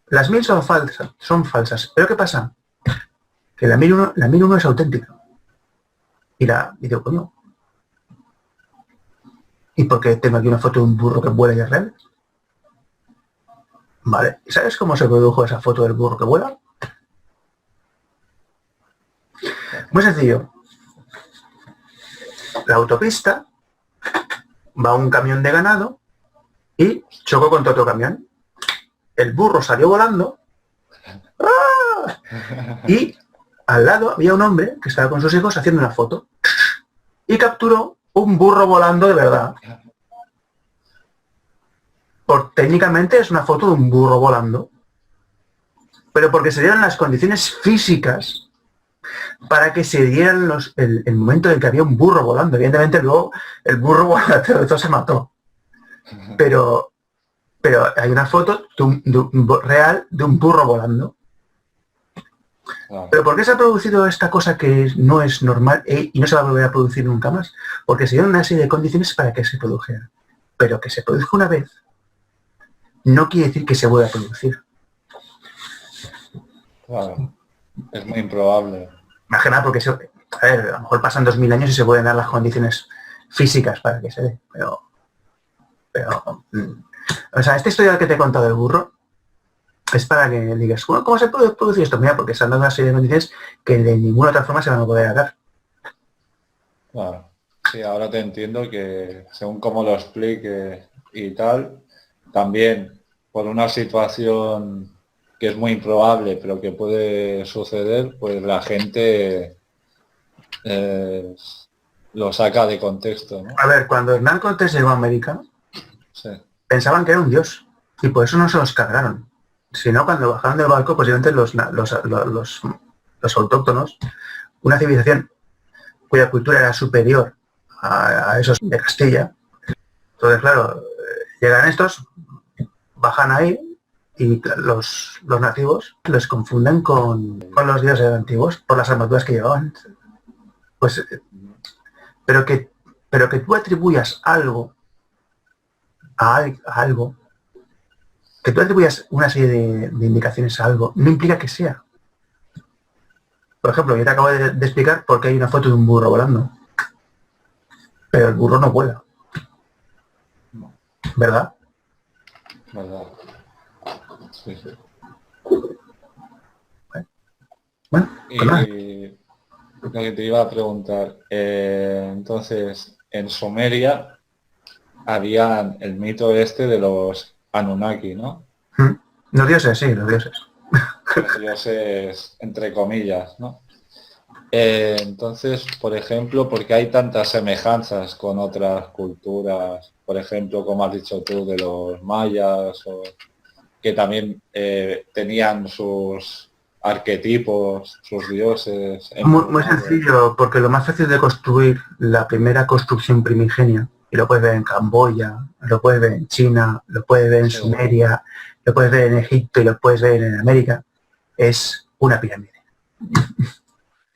Las 1000 son falsas. ¿Pero qué pasa? Que la 1001 es auténtica. Y digo, coño, ¿y por qué tengo aquí una foto de un burro que vuela y es real? Vale, ¿y sabes cómo se produjo esa foto del burro que vuela? Muy sencillo. La autopista va un camión de ganado y chocó contra otro camión. El burro salió volando. ¡Ah! Y al lado había un hombre que estaba con sus hijos haciendo una foto y capturó un burro volando de verdad. Técnicamente es una foto de un burro volando, pero porque se dieron las condiciones físicas para que se dieran el momento en que había un burro volando. Evidentemente luego el burro volando se mató. Pero hay una foto real de un burro volando. Claro. ¿Pero por qué se ha producido esta cosa que no es normal y no se va a volver a producir nunca más? Porque se dieron una serie de condiciones para que se produjera. Pero que se produzca una vez no quiere decir que se vuelva a producir. Claro. Es muy improbable. Más que nada porque a lo mejor pasan 2000 años y se pueden dar las condiciones físicas para que se dé. Pero o sea, esta historia que te he contado del burro es para que digas, ¿cómo se puede producir esto? Mira, porque se han dado una serie de condiciones que de ninguna otra forma se van a poder dar. Claro. Sí, ahora te entiendo que según cómo lo explique y tal, también por una situación que es muy improbable, pero que puede suceder, pues la gente lo saca de contexto, ¿no? A ver, cuando Hernán Cortés llegó a América, Sí. pensaban que era un dios y por eso no se los cargaron. Si no, cuando bajaron del barco, posiblemente los autóctonos, una civilización cuya cultura era superior a esos de Castilla. Entonces, claro, llegan estos, bajan ahí y los nativos los confunden con los dioses antiguos por las armaduras que llevaban. Pues, pero que tú atribuyas algo a algo, que tú atribuyas una serie de indicaciones a algo, no implica que sea. Por ejemplo, yo te acabo de explicar por qué hay una foto de un burro volando. Pero el burro no vuela. ¿Verdad? ¿Verdad? Sí, sí. Bueno, pues nada. Y lo que te iba a preguntar, entonces, en Sumeria había el mito este de los Anunnaki, ¿no? Los dioses, sí, los dioses. Los dioses, entre comillas, ¿no? Entonces, por ejemplo, ¿por qué hay tantas semejanzas con otras culturas? Por ejemplo, como has dicho tú, de los mayas, o que también tenían sus arquetipos, sus dioses. Muy sencillo, porque lo más fácil de construir, la primera construcción primigenia, y lo puedes ver en Camboya, lo puedes ver en China, lo puedes ver en Sumeria, lo puedes ver en Egipto y lo puedes ver en América, es una pirámide.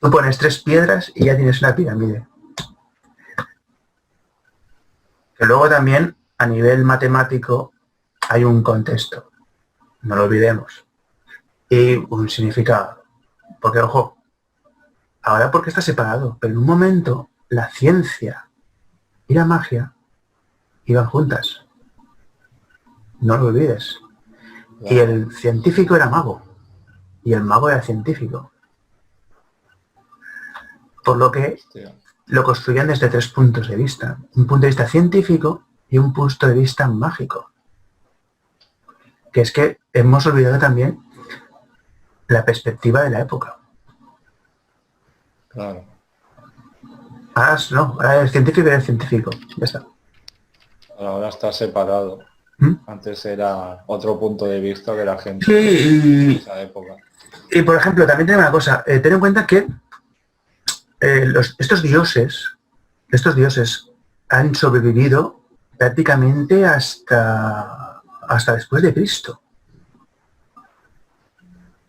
Tú pones 3 piedras y ya tienes una pirámide. Que luego también, a nivel matemático, hay un contexto, no lo olvidemos, y un significado. Porque, ojo, ahora porque está separado, pero en un momento la ciencia y la magia iban juntas. No lo olvides. Y el científico era mago, y el mago era científico. Por lo que lo construían desde 3 puntos de vista. Un punto de vista científico y un punto de vista mágico. Que es que hemos olvidado también la perspectiva de la época. Claro. Ahora no, ahora el científico era el científico. Ya está. Ahora está separado. Antes era otro punto de vista que la gente en esa época. Y por ejemplo, también tengo una cosa, ten en cuenta que estos dioses han sobrevivido prácticamente hasta después de Cristo.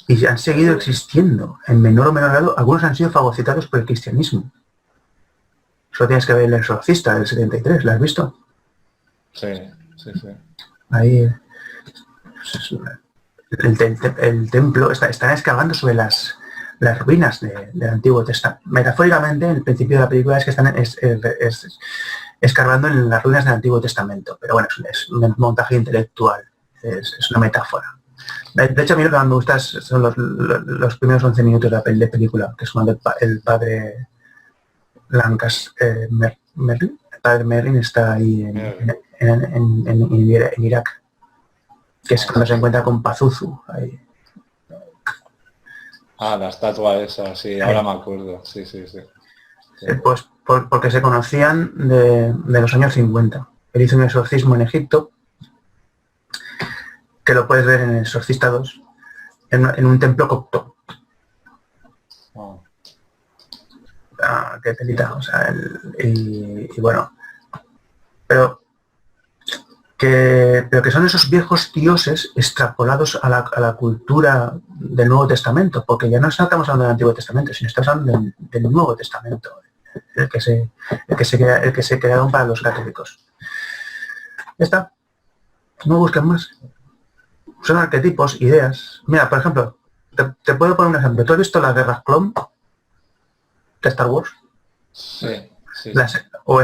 Y han seguido existiendo, en menor o menor grado. Algunos han sido fagocitados por el cristianismo. Solo tienes que ver El Exorcista del 73, ¿lo has visto? Sí. Ahí el templo están excavando sobre las ruinas del Antiguo Testamento. Metafóricamente, el principio de la película es que están escarbando en las ruinas del Antiguo Testamento. Pero bueno, es un montaje intelectual, es una metáfora. De hecho, a mí lo que más me gusta son los primeros 11 minutos de película, que es cuando el padre Merlin, el padre Merlin está ahí en Irak, que es cuando se encuentra con Pazuzu. Ahí. La estatua esa, sí, ahora me acuerdo, sí. Pues porque se conocían de los años 50. Él hizo un exorcismo en Egipto, que lo puedes ver en El Exorcista 2, en un templo copto. Qué telita, o sea, y bueno, pero que son esos viejos dioses extrapolados a la cultura del Nuevo Testamento, porque ya no estamos hablando del Antiguo Testamento, sino estamos hablando del Nuevo Testamento, el que se crearon para los católicos. Ya está, no busquen más. Son arquetipos, ideas. Mira, por ejemplo, te puedo poner un ejemplo. ¿Tú has visto las guerras clon de Star Wars? Sí. O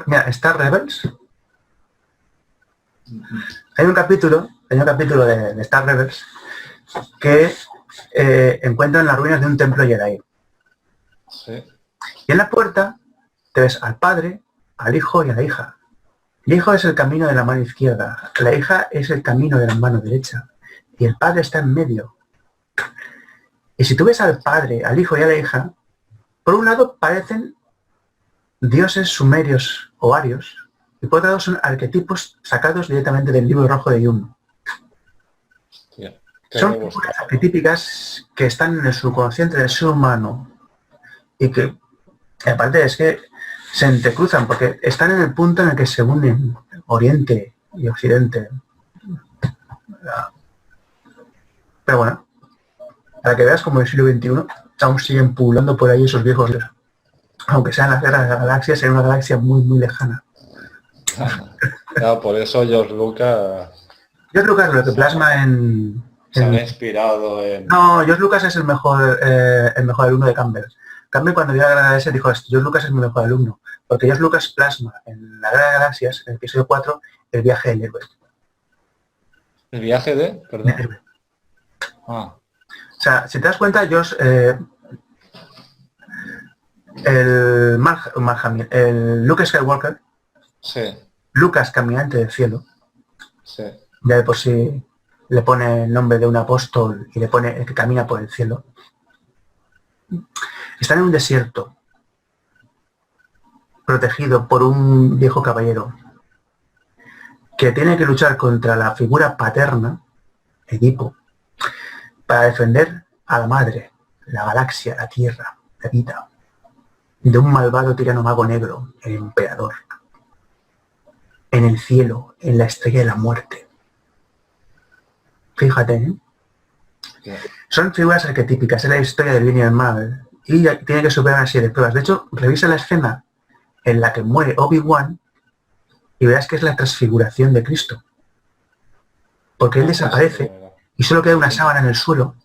mira, Star Rebels. Hay un capítulo de Star Rebels que encuentran las ruinas de un templo Jedi. Sí. Y en la puerta te ves al padre, al hijo y a la hija. El hijo es el camino de la mano izquierda, la hija es el camino de la mano derecha y el padre está en medio. Y si tú ves al padre, al hijo y a la hija, por un lado parecen dioses sumerios o arios, y por otro lado son arquetipos sacados directamente del libro rojo de Jung. Son figuras arquetípicas que están en el subconsciente del ser humano y que, aparte, es que se entrecruzan porque están en el punto en el que se unen Oriente y Occidente. Pero bueno, para que veas como en el siglo XXI aún siguen pululando por ahí esos viejos libros. Aunque sean las guerras de las galaxias, en una galaxia muy, muy lejana. Claro, por eso George Lucas George Lucas lo que plasma se había inspirado en... No, George Lucas es el mejor alumno de Campbell. Campbell cuando dio la Guerra de Galaxias dijo, George Lucas es mi mejor alumno. Porque George Lucas plasma en la Guerra de Galaxias, en el episodio 4, el viaje del héroe. ¿El viaje de? Perdón. El héroe. Ah, O sea, si te das cuenta, George... el Luke Skywalker, sí, Lucas caminante del cielo, sí. ya de por sí le pone el nombre de un apóstol y le pone el que camina por el cielo. Están en un desierto, protegido por un viejo caballero, que tiene que luchar contra la figura paterna, Edipo, para defender a la madre, la galaxia, la Tierra, la vida, de un malvado tirano mago negro, el emperador. En el cielo, en la estrella de la muerte. Fíjate, ¿eh? Yeah. Son figuras arquetípicas, es la historia del bien y el mal, y tiene que superar una serie de pruebas. De hecho, revisa la escena en la que muere Obi-Wan y verás que es la transfiguración de Cristo. Porque él desaparece y solo queda una sábana en el suelo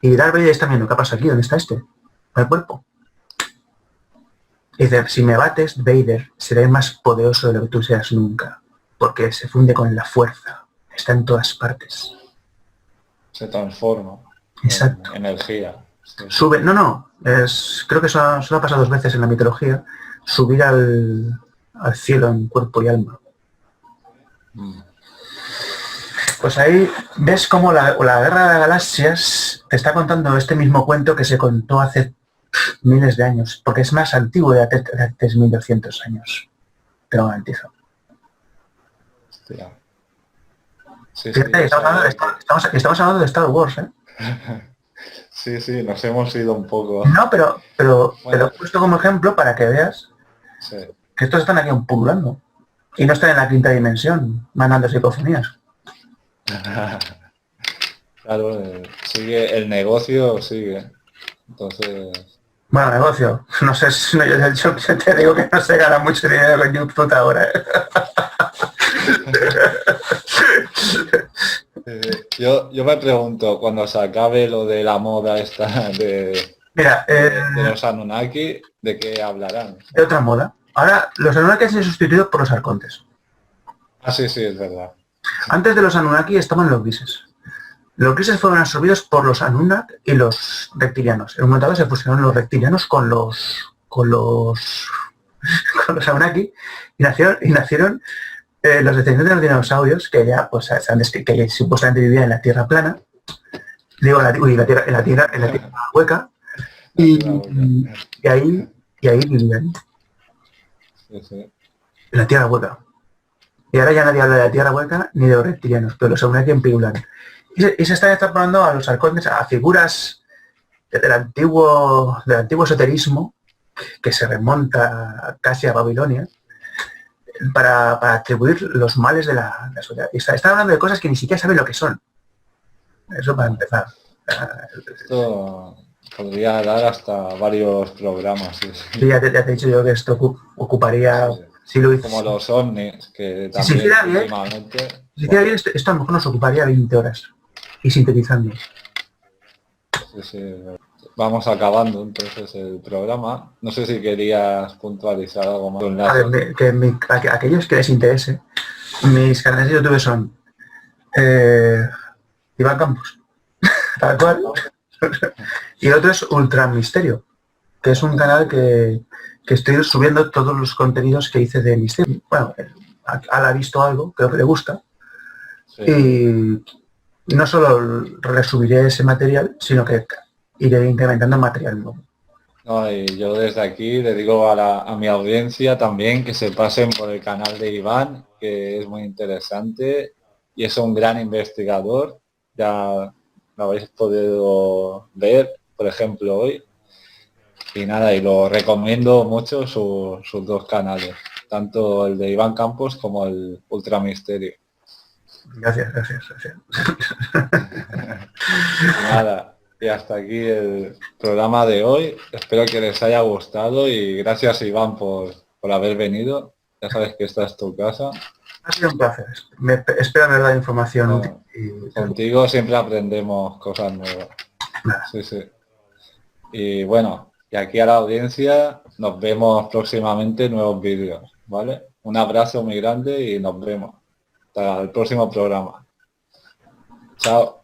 y Darth Vader está viendo, ¿qué pasa aquí? ¿Dónde está este? No hay cuerpo. Y dice, si me bates, Vader, seré más poderoso de lo que tú seas nunca, porque se funde con la fuerza, está en todas partes. Se transforma. Exacto. En energía. Sí. Sube, creo que solo ha pasado 2 veces en la mitología, subir al cielo en cuerpo y alma. Pues ahí ves cómo la Guerra de Galaxias te está contando este mismo cuento que se contó hace miles de años, porque es más antiguo de hace 3.200 años, te lo garantizo. Hostia. Sí, fíjate, sí, estamos hablando de Star Wars, ¿eh? Sí, nos hemos ido un poco. No, pero Bueno. te lo he puesto como ejemplo para que veas que estos están aquí pululando y no están en la quinta dimensión mandando psicofonías. Claro, sigue el negocio, sigue. Entonces... Bueno, negocio. No sé, yo te digo que no se gana mucho dinero con YouTube ahora. Yo me pregunto, cuando se acabe lo de la moda esta de los Anunnaki, ¿de qué hablarán? De otra moda. Ahora, los Anunnaki se han sustituido por los arcontes. Ah, sí, es verdad. Antes de los Anunnaki estaban los grises. Los grises fueron absorbidos por los Anunnaki y los reptilianos. En un momento dado se fusionaron los reptilianos con los Anunnaki y nacieron los descendientes de los dinosaurios que ya pues que supuestamente vivían en la tierra plana, digo en la tierra hueca y ahí vivían. Sí. En la tierra hueca. Y ahora ya nadie habla de la tierra hueca ni de los reptilianos, pero los Anunnaki en pirulan. Y se están extrapolando a los arcontes, a figuras del antiguo esoterismo que se remonta casi a Babilonia, para atribuir los males de la sociedad. Y están hablando de cosas que ni siquiera saben lo que son. Eso para empezar. Esto podría dar hasta varios programas. Sí, ya te he dicho yo que esto ocuparía... Sí. Si lo hice, como los ovnis, que también si hiciera bien, últimamente... Si hiciera bien, esto a lo mejor nos ocuparía 20 horas. Y sintetizando. Sí. Vamos acabando entonces el programa. No sé si querías puntualizar algo más. Aquellos que les interese, mis canales de YouTube son Iván Campos, tal cual. Y el otro es Ultra Misterio, que es un canal que estoy subiendo todos los contenidos que hice de misterio. Bueno, él ha visto algo, creo que le gusta. Sí. Y no solo resubiré ese material, sino que iré incrementando material nuevo. No, y yo desde aquí le digo a mi audiencia también que se pasen por el canal de Iván, que es muy interesante y es un gran investigador. Ya lo habéis podido ver, por ejemplo, hoy. Y nada, y lo recomiendo mucho sus 2 canales, tanto el de Iván Campos como el Ultra Misterio. Gracias, gracias, gracias. Nada, y hasta aquí el programa de hoy. Espero que les haya gustado y gracias Iván por haber venido. Ya sabes que esta es tu casa. Ha sido un placer. Espero haber dado información útil. Bueno, contigo siempre aprendemos cosas nuevas. Nada. Sí, sí. Y bueno, y aquí a la audiencia nos vemos próximamente en nuevos vídeos, ¿vale? Un abrazo muy grande y nos vemos. Hasta el próximo programa. Chao.